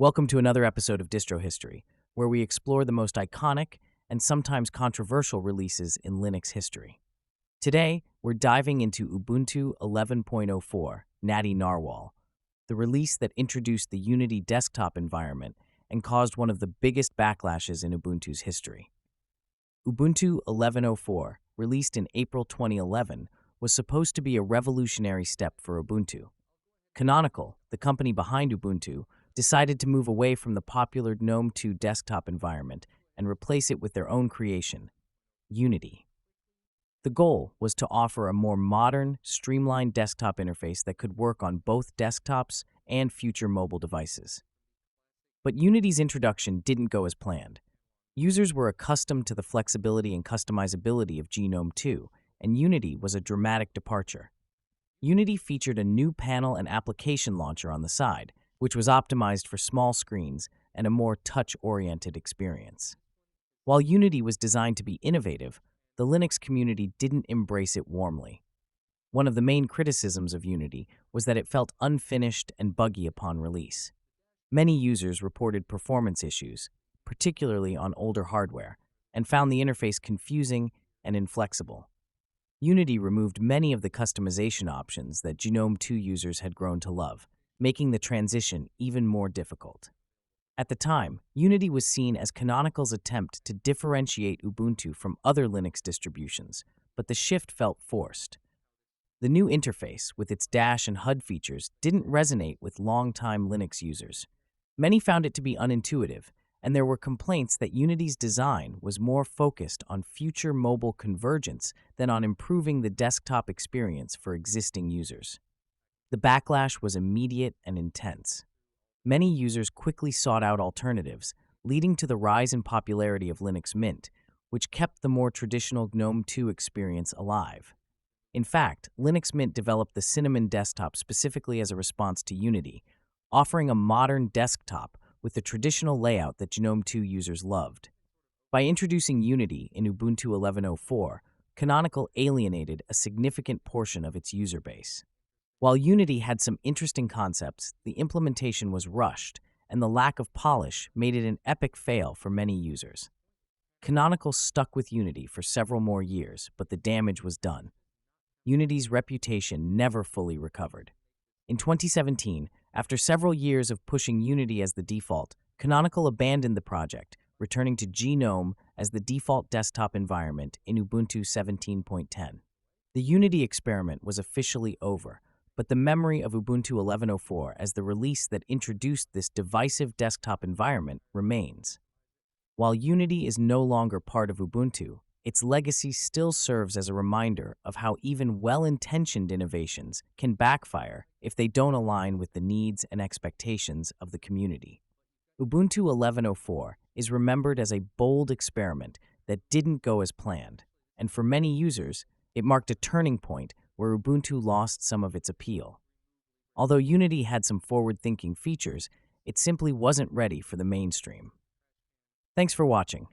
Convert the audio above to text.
Welcome to another episode of Distro History, where we explore the most iconic and sometimes controversial releases in Linux history. Today, we're diving into Ubuntu 11.04, Natty Narwhal, the release that introduced the Unity desktop environment and caused one of the biggest backlashes in Ubuntu's history. Ubuntu 11.04, released in April 2011, was supposed to be a revolutionary step for Ubuntu. Canonical, the company behind Ubuntu, decided to move away from the popular GNOME 2 desktop environment and replace it with their own creation, Unity. The goal was to offer a more modern, streamlined desktop interface that could work on both desktops and future mobile devices. But Unity's introduction didn't go as planned. Users were accustomed to the flexibility and customizability of GNOME 2, and Unity was a dramatic departure. Unity featured a new panel and application launcher on the side, which was optimized for small screens and a more touch-oriented experience. While Unity was designed to be innovative, the Linux community didn't embrace it warmly. One of the main criticisms of Unity was that it felt unfinished and buggy upon release. Many users reported performance issues, particularly on older hardware, and found the interface confusing and inflexible. Unity removed many of the customization options that GNOME 2 users had grown to love, making the transition even more difficult. At the time, Unity was seen as Canonical's attempt to differentiate Ubuntu from other Linux distributions, but the shift felt forced. The new interface, with its dash and HUD features, didn't resonate with longtime Linux users. Many found it to be unintuitive, and there were complaints that Unity's design was more focused on future mobile convergence than on improving the desktop experience for existing users. The backlash was immediate and intense. Many users quickly sought out alternatives, leading to the rise in popularity of Linux Mint, which kept the more traditional GNOME 2 experience alive. In fact, Linux Mint developed the Cinnamon desktop specifically as a response to Unity, offering a modern desktop with the traditional layout that GNOME 2 users loved. By introducing Unity in Ubuntu 11.04, Canonical alienated a significant portion of its user base. While Unity had some interesting concepts, the implementation was rushed, and the lack of polish made it an epic fail for many users. Canonical stuck with Unity for several more years, but the damage was done. Unity's reputation never fully recovered. In 2017, after several years of pushing Unity as the default, Canonical abandoned the project, returning to GNOME as the default desktop environment in Ubuntu 17.10. The Unity experiment was officially over, but the memory of Ubuntu 11.04 as the release that introduced this divisive desktop environment remains. While Unity is no longer part of Ubuntu, its legacy still serves as a reminder of how even well-intentioned innovations can backfire if they don't align with the needs and expectations of the community. Ubuntu 11.04 is remembered as a bold experiment that didn't go as planned, and for many users, it marked a turning point where Ubuntu lost some of its appeal. Although Unity had some forward-thinking features, it simply wasn't ready for the mainstream. Thanks for watching.